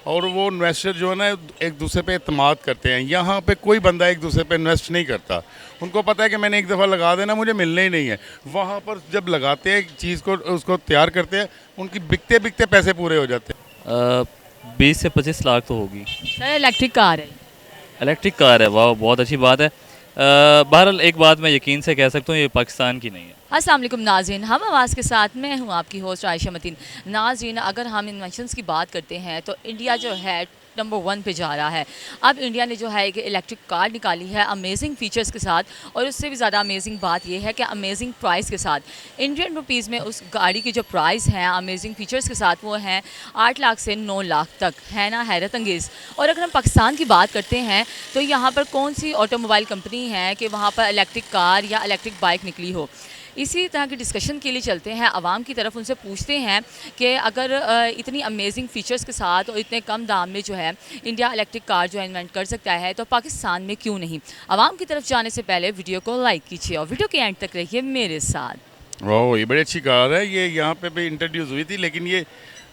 और वो इन्वेस्टर जो है ना एक दूसरे पे एतमाद करते हैं। यहाँ पे कोई बंदा एक दूसरे पे इन्वेस्ट नहीं करता। उनको पता है कि मैंने एक दफ़ा लगा देना, मुझे मिलना ही नहीं है। वहाँ पर जब लगाते हैं चीज़ को, उसको तैयार करते हैं, उनकी बिकते बिकते पैसे पूरे हो जाते हैं। 20 से 25 लाख तो होगी। सर इलेक्ट्रिक कार है। इलेक्ट्रिक कार है, वाह बहुत अच्छी बात है। बहरहाल एक बात मैं यकीन से कह सकता हूँ, ये पाकिस्तान की नहीं है। अस्सलाम वालेकुम नाज़रीन, हम आवाज़ के साथ मैं हूँ आपकी होस्ट आयशा मतीन। नाज़रीन, अगर हम इन्वेंशंस की बात करते हैं तो इंडिया जो है नंबर 1 पे जा रहा है। अब इंडिया ने जो है एक इलेक्ट्रिक कार निकाली है अमेजिंग फ़ीचर्स के साथ, और उससे भी ज़्यादा अमेजिंग बात यह है कि अमेजिंग प्राइस के साथ। इंडियन रुपीज़ में उस गाड़ी की जो प्राइस है अमेजिंग फ़ीचर्स के साथ वो हैं 8 लाख से 9 लाख तक, है ना हैरत अंगेज़। और अगर हम पाकिस्तान की बात करते हैं तो यहाँ पर कौन सी ऑटोमोबाइल कंपनी है कि वहाँ पर इलेक्ट्रिक कार या इलेक्ट्रिक बाइक निकली हो। इसी तरह की डिस्कशन के लिए चलते हैं आवाम की तरफ, उनसे पूछते हैं कि अगर इतनी अमेजिंग फ़ीचर्स के साथ और इतने कम दाम में जो है इंडिया इलेक्ट्रिक कार जो है इन्वेंट कर सकता है तो पाकिस्तान में क्यों नहीं। आवाम की तरफ जाने से पहले वीडियो को लाइक कीजिए और वीडियो के एंड तक रहिए मेरे साथ। वाह, ये बड़ी अच्छी कार है। ये यहाँ पे भी इंट्रोड्यूस हुई थी, लेकिन ये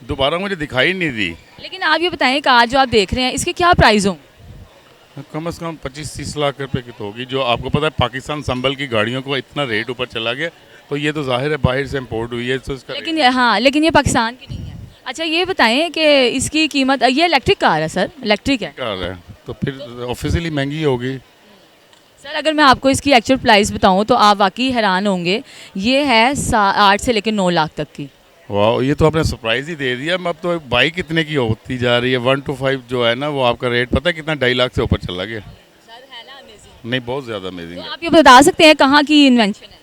दोबारा मुझे दिखाई नहीं दी। लेकिन आप ये बताएं, कार जो आप देख रहे हैं इसके क्या प्राइस हों। कम से कम 25-30 लाख रुपए की तो होगी। जो आपको पता है पाकिस्तान संभल की गाड़ियों को इतना रेट ऊपर चला गया, तो ये तो जाहिर है बाहर से इंपोर्ट हुई है, तो इसका लेकिन ये पाकिस्तान की नहीं है। अच्छा ये बताएं कि इसकी कीमत, ये इलेक्ट्रिक कार है सर, इलेक्ट्रिक है कार है तो फिर ऑफिशियली महंगी होगी। सर। अगर मैं आपको इसकी एक्चुअल प्राइस बताऊं तो आप वाकई हैरान होंगे। ये है 8 से लेकर 9 लाख तक की। वाह, ये तो आपने सरप्राइज ही दे दिया। अब तो बाइक कितने की होती जा रही है। 1 to 5 जो है ना, वो आपका रेट पता है कितना, 2.5 लाख से ऊपर चला गया। सर है ना अमेजिंग। नहीं, बहुत ज़्यादा अमेजिंग तो है। आप ये बता सकते हैं कहाँ की इन्वेंशन है,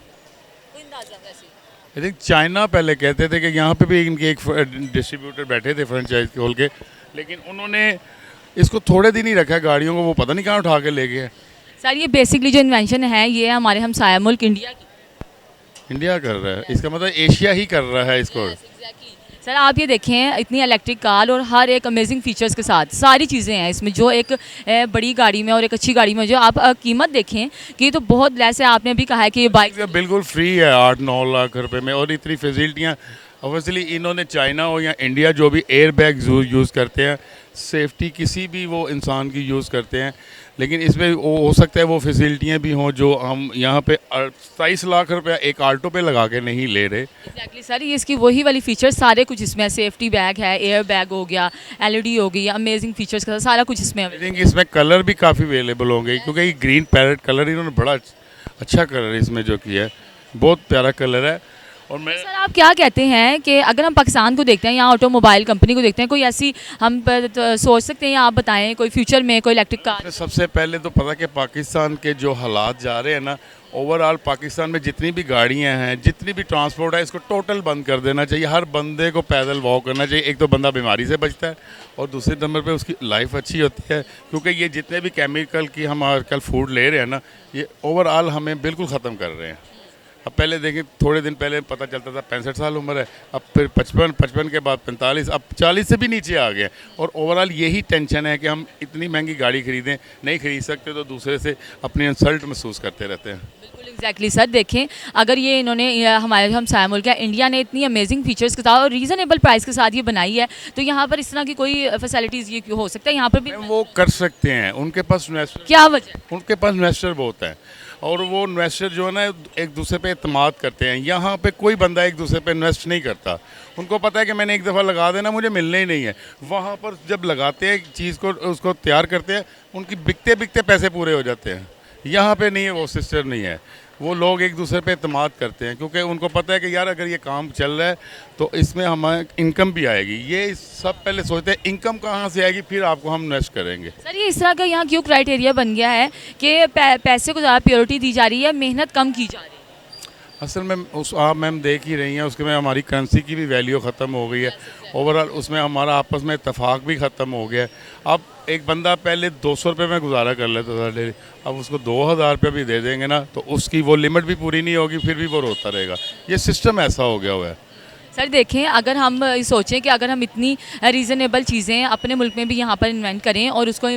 कोई अंदाजा वैसे? आई थिंक चाइना पहले कहते थे कि यहाँ पे भी इनके एक डिस्ट्रीब्यूटर बैठे थे फ्रेंचाइज खोल के, लेकिन उन्होंने इसको थोड़े दिन ही रखा है गाड़ियों को, वो पता नहीं कहाँ उठा के ले गए। सर ये बेसिकली जो इन्वेंशन है ये हमारे हमसाया मुल्क इंडिया की। इंडिया कर रहा है, इसका मतलब एशिया ही कर रहा है इसको। सर आप ये देखें, इतनी इलेक्ट्रिक कार और हर एक अमेजिंग फीचर्स के साथ सारी चीज़ें हैं इसमें, जो एक बड़ी गाड़ी में और एक अच्छी गाड़ी में जो आप कीमत देखें कि ये तो बहुत लेस है। आपने अभी कहा है कि ये बाइक बिल्कुल फ्री है 8-9 लाख रुपए में, और इतनी फैसिलिटियाँ। ऑब्वियसली इन्होंने चाइना हो या इंडिया जो भी एयर बैग यूज़ करते हैं, सेफ्टी किसी भी वो इंसान की यूज़ करते हैं, लेकिन इसमें वो हो सकता है वो फैसिलिटियाँ भी हों जो हम यहाँ पे 27 लाख रुपया एक आल्टो पे लगा के नहीं ले रहे। एग्जैक्टली सर, ये इसकी वही वाली फीचर्स सारे कुछ इसमें है। सेफ्टी बैग है, एयर बैग हो गया, एलईडी हो गई, अमेजिंग फीचर्स का सारा कुछ इसमें। आई थिंक इसमें कलर भी काफ़ी अवेलेबल होंगे, क्योंकि ये ग्रीन पैरेट कलर इन्होंने बड़ा अच्छा कलर इसमें जो किया है, बहुत प्यारा कलर है। और मैं सर आप क्या कहते हैं कि अगर हम पाकिस्तान को देखते हैं या ऑटोमोबाइल कंपनी को देखते हैं, कोई ऐसी हम सोच सकते हैं या आप बताएं कोई फ्यूचर में कोई इलेक्ट्रिक कार? सबसे पहले तो पता कि पाकिस्तान के जो हालात जा रहे हैं ना, ओवरऑल पाकिस्तान में जितनी भी गाड़ियां हैं, जितनी भी ट्रांसपोर्ट है, इसको टोटल बंद कर देना चाहिए। हर बंदे को पैदल वॉक करना चाहिए। एक तो बंदा बीमारी से बचता है और दूसरे नंबर पे उसकी लाइफ अच्छी होती है, क्योंकि ये जितने भी केमिकल की हम आजकल फूड ले रहे हैं ना, ये ओवरऑल हमें बिल्कुल ख़त्म कर रहे हैं। अब पहले देखें, थोड़े दिन पहले पता चलता था 65 साल उम्र है, अब फिर 55 के बाद 45, अब 40 से भी नीचे आ गए। और ओवरऑल यही टेंशन है कि हम इतनी महंगी गाड़ी खरीदें, नहीं खरीद सकते तो दूसरे से अपनी इंसल्ट महसूस करते रहते हैं। बिल्कुल एग्जैक्टली सर, देखें अगर ये इन्होंने हमारे हमसाया मुल्क है इंडिया ने इतनी अमेजिंग फीचर्स के साथ और रीज़नेबल प्राइस के साथ ये बनाई है, तो यहाँ पर इस तरह की कोई फैसिलिटीज़ ये हो सकता है यहाँ पर भी? वो कर सकते हैं, उनके पास इन्वेस्टर, क्या वजह? उनके पास इन्वेस्टर बहुत है, और वो इन्वेस्टर जो है ना एक दूसरे पे एतमाद करते हैं। यहाँ पे कोई बंदा एक दूसरे पे इन्वेस्ट नहीं करता। उनको पता है कि मैंने एक दफ़ा लगा देना, मुझे मिलना ही नहीं है। वहाँ पर जब लगाते हैं चीज़ को, उसको तैयार करते हैं, उनकी बिकते बिकते पैसे पूरे हो जाते हैं। यहाँ पे नहीं है, वो सिस्टम नहीं है। वो लोग एक दूसरे पे एतमाद करते हैं, क्योंकि उनको पता है कि यार अगर ये काम चल रहा है तो इसमें हमारे इनकम भी आएगी। ये सब पहले सोचते हैं इनकम कहाँ से आएगी, फिर आपको हम इन्वेस्ट करेंगे। सर ये इस तरह का यहाँ क्यों क्राइटेरिया बन गया है कि पैसे को ज़्यादा प्योरिटी दी जा रही है, मेहनत कम की जा रही है? असल में उस आप मैम देख ही रही हैं, उसके में हमारी करेंसी की भी वैल्यू ख़त्म हो गई है। ओवरऑल उसमें हमारा आपस में इत्तेफाक भी ख़त्म हो गया है। अब एक बंदा पहले 200 रुपये में गुजारा कर लेता था डेली, अब उसको 2000 रुपये भी दे देंगे ना तो उसकी वो लिमिट भी पूरी नहीं होगी, फिर भी वो रोता रहेगा। ये सिस्टम ऐसा हो गया हुआ है। सर देखें, अगर हम सोचें कि अगर हम इतनी रीज़नेबल चीज़ें अपने मुल्क में भी यहाँ पर इन्वेंट करें और उसको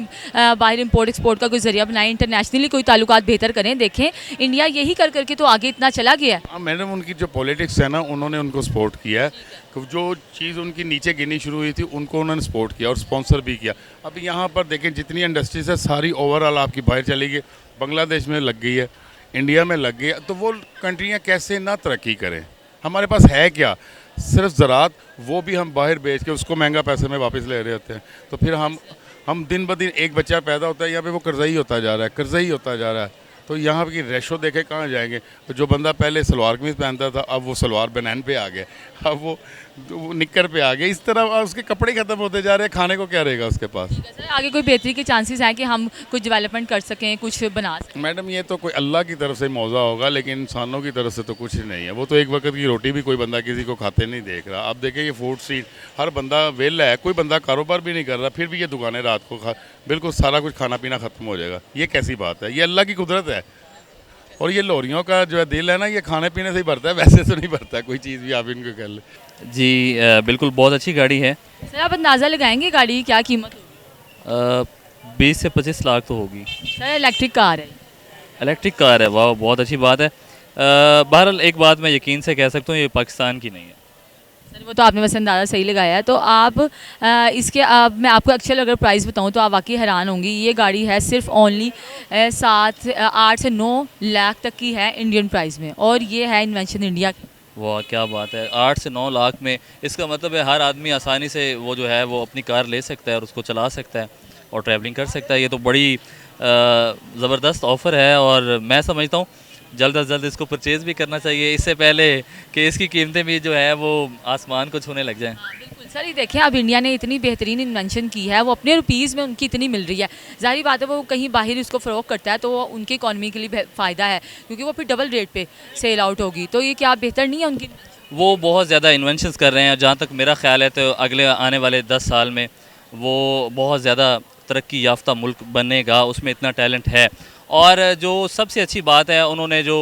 बाहर इंपोर्ट एक्सपोर्ट का कोई ज़रिया बनाएं, इंटरनेशनली कोई ताल्लुकात बेहतर करें, देखें इंडिया यही कर करके तो आगे इतना चला गया है। हाँ मैडम, उनकी जो पॉलिटिक्स है ना, उन्होंने उनको सपोर्ट किया है। जो चीज़ उनकी नीचे गिनी शुरू हुई थी उनको उन्होंने सपोर्ट किया और स्पॉन्सर भी किया। अब यहाँ पर देखें जितनी इंडस्ट्रीज है सारी ओवरऑल आपकी बाहर चली गई, बांग्लादेश में लग गई है, इंडिया में लग गई है। तो वो कंट्रियाँ कैसे ना तरक्की करें? हमारे पास है क्या? सिर्फ ज़रात, वो भी हम बाहर बेच के उसको महंगा पैसे में वापस ले रहे होते हैं। तो फिर हम दिन ब दिन एक बच्चा पैदा होता है यहाँ पे वो कर्ज़ई होता जा रहा है, कर्ज़ई होता जा रहा है। तो यहाँ की रेशो देखे कहाँ जाएंगे? तो जो बंदा पहले सलवार कमीज़ पहनता था अब वो सलवार बनैन पे आ गया, अब वो निक्कर पे आ गया। इस तरह उसके कपड़े ख़त्म होते जा रहे हैं, खाने को क्या रहेगा उसके पास? सर आगे कोई बेहतरी के चांसेस हैं कि हम कुछ डेवलपमेंट कर सकें, कुछ बना सकें? मैडम ये तो कोई अल्लाह की तरफ से मौज़ा होगा, लेकिन इंसानों की तरफ से तो कुछ नहीं है। वो तो एक वक्त की रोटी भी कोई बंदा किसी को खाते नहीं देख रहा। आप देखें ये फूड स्ट्रीट, हर बंदा वेला है, कोई बंदा कारोबार भी नहीं कर रहा, फिर भी ये दुकानें रात को बिल्कुल सारा कुछ खाना पीना ख़त्म हो जाएगा। ये कैसी बात है? ये अल्लाह की कुदरत है। और ये लोरियों का जो है दिल है ना, ये खाने पीने से ही भरता है, वैसे तो नहीं भरता है कोई चीज़ भी आप इनको कर ले। जी बिल्कुल बहुत अच्छी गाड़ी है। सर आप अंदाज़ा लगाएंगे गाड़ी की क्या कीमत होगी? 20 से 25 लाख तो होगी। सर इलेक्ट्रिक कार है। इलेक्ट्रिक कार है, वाह बहुत अच्छी बात है। बहरहाल एक बात मैं यकीन से कह सकता हूँ, ये पाकिस्तान की नहीं है। सर वो तो आपने वैसे अंदाज़ा सही लगाया है। तो आप मैं आपको एक्चुअल अगर प्राइस बताऊं तो आप वाकई हैरान होंगी। ये गाड़ी है सिर्फ ओनली 8 से 9 लाख तक की है इंडियन प्राइस में, और ये है इन्वेंशन इंडिया की। वाह क्या बात है, 8 से 9 लाख में। इसका मतलब है हर आदमी आसानी से वो जो है वो अपनी कार ले सकता है और उसको चला सकता है और ट्रैवलिंग कर सकता है। ये तो बड़ी ज़बरदस्त ऑफ़र है और मैं समझता हूँ जल्द अज जल्द इसको परचेज़ भी करना चाहिए, इससे पहले कि इसकी कीमतें भी जो है वो आसमान को छूने लग जाएं। बिल्कुल सर, ये देखें अब इंडिया ने इतनी बेहतरीन इन्वेंशन की है, वो अपने रुपीज़ में उनकी इतनी मिल रही है। ज़ाहिर बात है वो कहीं बाहर इसको फ़रोग करता है तो वो उनकी इकॉनमी के लिए फ़ायदा है, क्योंकि वो फिर डबल रेट पे सेल आउट होगी। तो ये क्या बेहतर नहीं है उनकी? वो बहुत ज़्यादा इन्वेंशंस कर रहे हैं। जहाँ तक मेरा ख्याल है तो अगले आने वाले 10 साल में वो बहुत ज़्यादा तरक्की याफ्ता मुल्क बनेगा, उसमें इतना टैलेंट है। और जो सबसे अच्छी बात है, उन्होंने जो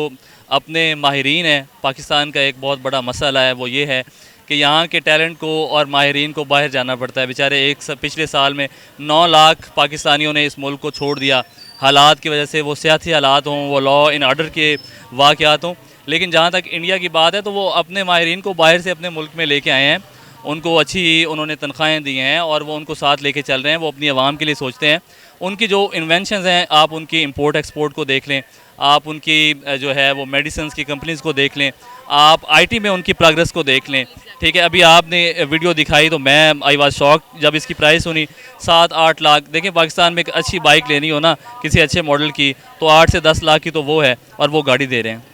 अपने माहिरीन हैं, पाकिस्तान का एक बहुत बड़ा मसला है वो ये है कि यहाँ के टैलेंट को और माहिरीन को बाहर जाना पड़ता है। बेचारे पिछले साल में 9 लाख पाकिस्तानियों ने इस मुल्क को छोड़ दिया, हालात की वजह से, वो सियासी हालात हों, वो लॉ इन आर्डर के वाक़यात हों। लेकिन जहाँ तक इंडिया की बात है तो वो अपने माहिरीन को बाहर से अपने मुल्क में लेके आए हैं, उनको अच्छी उन्होंने तनख्वाहें दी हैं और वो उनको साथ लेके चल रहे हैं। वो अपनी आवाम के लिए सोचते हैं। उनकी जो इन्वेंशंस हैं, आप उनकी इंपोर्ट एक्सपोर्ट को देख लें, आप उनकी जो है वो मेडिसिन्स की कंपनीज़ को देख लें, आप आईटी में उनकी प्रोग्रेस को देख लें। ठीक है, अभी आपने वीडियो दिखाई तो मैं आई वाज शॉक जब इसकी प्राइस सुनी 7-8 लाख। देखें पाकिस्तान में एक अच्छी बाइक लेनी हो ना किसी अच्छे मॉडल की तो 8 से 10 लाख की तो वो है, और वो गाड़ी दे रहे हैं।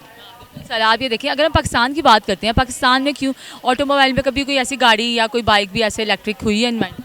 सर आप ये देखिए, अगर हम पाकिस्तान की बात करते हैं, पाकिस्तान में क्यों ऑटोमोबाइल में कभी कोई ऐसी गाड़ी या कोई बाइक भी ऐसे इलेक्ट्रिक हुई है इन्वेंट?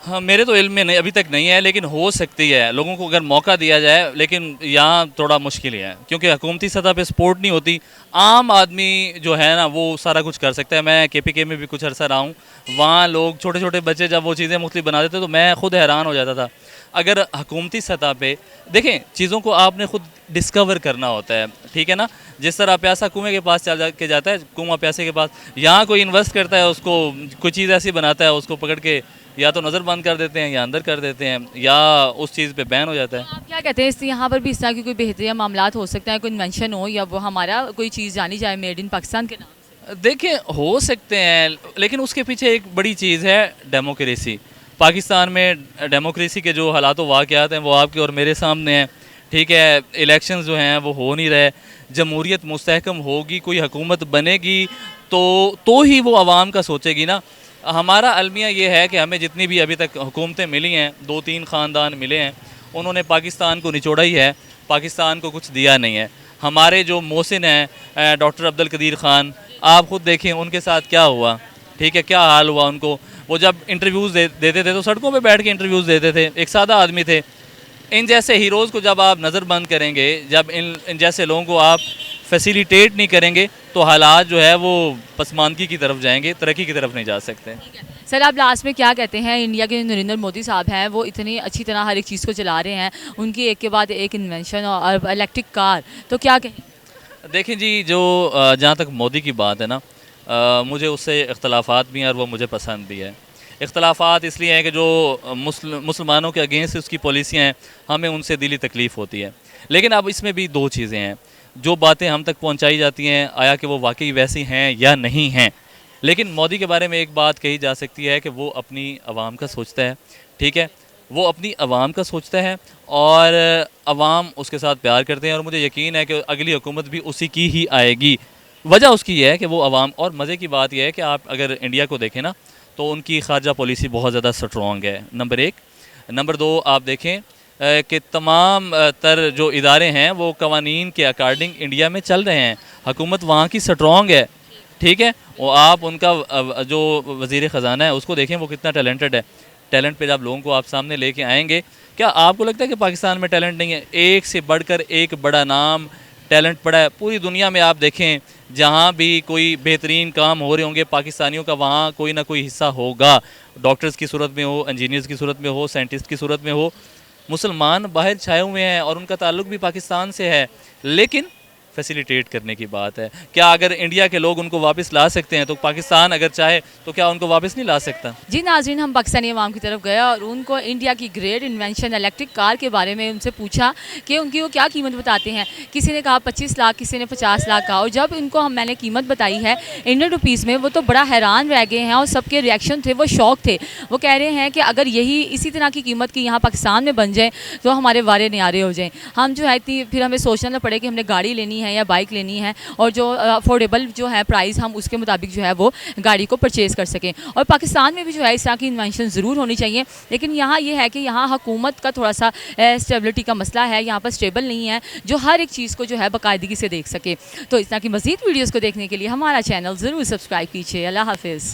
हाँ मेरे तो इल्म में नहीं, अभी तक नहीं है, लेकिन हो सकती है लोगों को अगर मौका दिया जाए। लेकिन यहाँ थोड़ा मुश्किल है क्योंकि हुकूमती सतह पे सपोर्ट नहीं होती। आम आदमी जो है ना वो सारा कुछ कर सकता है। मैं KPK में भी कुछ अर्सा रहा हूँ, वहाँ लोग छोटे छोटे बच्चे जब वो चीज़ें मुख्तलिफ बना देते तो मैं खुद हैरान हो जाता था। अगर हुकूमती सतह पे देखें, चीज़ों को आपने खुद डिस्कवर करना होता है। ठीक है ना, जिस तरह प्यासा कुएँ के पास चल के जाता है, कुआँ प्यासे के पास, यहाँ कोई इन्वेस्ट करता है, उसको कोई चीज़ ऐसी बनाता है, उसको पकड़ के या तो नज़र बंद कर देते हैं या अंदर कर देते हैं या उस चीज़ पे बैन हो जाता है। आप क्या कहते हैं, इस यहाँ पर भी इस तरह की कोई बेहतरी या मामलात हो सकता है, कोई इन्वेंशन हो या वो हमारा कोई चीज़ जानी जाए मेड इन पाकिस्तान के नाम से? देखिए हो सकते हैं, लेकिन उसके पीछे एक बड़ी चीज़ है डेमोक्रेसी। पाकिस्तान में डेमोक्रेसी के जो हालात वाक़यात हैं वो आपके और मेरे सामने हैं। ठीक है, इलेक्शंस जो हैं वो हो नहीं रहे। जमहूरियत मुस्तहकम होगी, कोई हुकूमत बनेगी तो ही वो आवाम का सोचेगी ना। हमारा अलमिया ये है कि हमें जितनी भी अभी तक हुकूमतें मिली हैं, 2-3 ख़ानदान मिले हैं, उन्होंने पाकिस्तान को निचोड़ा ही है, पाकिस्तान को कुछ दिया नहीं है। हमारे जो मोहसिन हैं डॉक्टर अब्दुल कदीर ख़ान, आप ख़ुद देखें उनके साथ क्या हुआ। ठीक है, क्या हाल हुआ उनको। वो जब इंटरव्यूज़ देते थे तो सड़कों पे बैठ के इंटरव्यूज़ देते थे, एक सादा आदमी थे। इन जैसे हीरोज़ को जब आप नज़र बंद करेंगे, जब इन जैसे लोगों को आप फैसिलिटेट नहीं करेंगे तो हालात जो है वो पसमानदगी की तरफ जाएंगे, तरक्की की तरफ नहीं जा सकते। सर आप लास्ट में क्या कहते हैं, इंडिया के नरेंद्र मोदी साहब हैं, वो इतनी अच्छी तरह हर एक चीज़ को चला रहे हैं, उनकी एक के बाद एक इन्वेंशन और इलेक्ट्रिक कार, तो क्या कहें? देखें जी, जो जहाँ तक मोदी की बात है ना, मुझे उससे इख्तलाफात भी हैं और वो मुझे पसंद भी है। इख्तलाफात इसलिए हैं कि जो मुसलमानों के अगेंस्ट उसकी पॉलिसियाँ हैं, हमें उनसे दिली तकलीफ़ होती है। लेकिन अब इसमें भी दो चीज़ें हैं, जो बातें हम तक पहुंचाई जाती हैं, आया कि वो वाकई वैसी हैं या नहीं हैं। लेकिन मोदी के बारे में एक बात कही जा सकती है कि वो अपनी आवाम का सोचता है, ठीक है, वो अपनी आवाम का सोचता है और आवाम उसके साथ प्यार करते हैं और मुझे यकीन है कि अगली हुकूमत भी उसी की ही आएगी। वजह उसकी यह है कि वो आवाम, और मज़े की बात यह है कि आप अगर इंडिया को देखें ना, तो उनकी खारजा पॉलिसी बहुत ज़्यादा स्ट्रॉन्ग है, नंबर एक। नंबर दो, आप देखें कि तमाम तर जो इदारे हैं वो कवानीन के अकॉर्डिंग इंडिया में चल रहे हैं, हुकूमत वहाँ की स्ट्रॉन्ग है, ठीक है। और आप उनका जो वज़ीर ख़जाना है उसको देखें, वो कितना टैलेंटेड है। टैलेंट पे जब लोगों को आप सामने लेके आएंगे, क्या आपको लगता है कि पाकिस्तान में टैलेंट नहीं है? एक से बढ़कर एक बड़ा नाम टैलेंट पड़ा है पूरी दुनिया में। आप देखें जहाँ भी कोई बेहतरीन काम हो रहे होंगे पाकिस्तानियों का, वहाँ कोई ना कोई हिस्सा होगा, डॉक्टर्स की सूरत में हो, इंजीनियर्स की सूरत में हो, साइंटिस्ट की सूरत में हो। मुसलमान बाहर छाए हुए हैं और उनका ताल्लुक भी पाकिस्तान से है, लेकिन फैसिलिटेट करने की बात है। क्या अगर इंडिया के लोग उनको वापस ला सकते हैं, तो पाकिस्तान अगर चाहे तो क्या उनको वापस नहीं ला सकता? जी नाज़रीन, हम पाकिस्तानी अवाम की तरफ गए और उनको इंडिया की ग्रेट इन्वेंशन इलेक्ट्रिक कार के बारे में उनसे पूछा कि उनकी वो क्या कीमत बताते हैं। किसी ने कहा 25 लाख, किसी ने 50 लाख का। और जब इनको मैंने कीमत बताई है इंडियन रुपीज़ में, वो तो बड़ा हैरान रह गए हैं और सबके रिएक्शन थे, वो शौक थे। वो कह रहे हैं कि अगर यही इसी तरह की कीमत की यहाँ पाकिस्तान में बन जाए तो हमारे वारे न्यारे हो जाएँ। हम जो है इतनी फिर हमें सोचना ना पड़े कि हमने गाड़ी लेनी है या बाइक लेनी है, और जो अफोर्डेबल जो है प्राइस, हम उसके मुताबिक जो है वो गाड़ी को परचेज़ कर सकें। और पाकिस्तान में भी जो है इस तरह की इन्वेंशन ज़रूर होनी चाहिए, लेकिन यहाँ ये है कि यहाँ हुकूमत का थोड़ा सा स्टेबिलिटी का मसला है, यहाँ पर स्टेबल नहीं है जो हर एक चीज़ को जो है बाकायदगी से देख सके। तो इस तरह की मज़ीद वीडियोज़ को देखने के लिए हमारा चैनल ज़रूर सब्सक्राइब कीजिए। अल्लाह हाफिज़।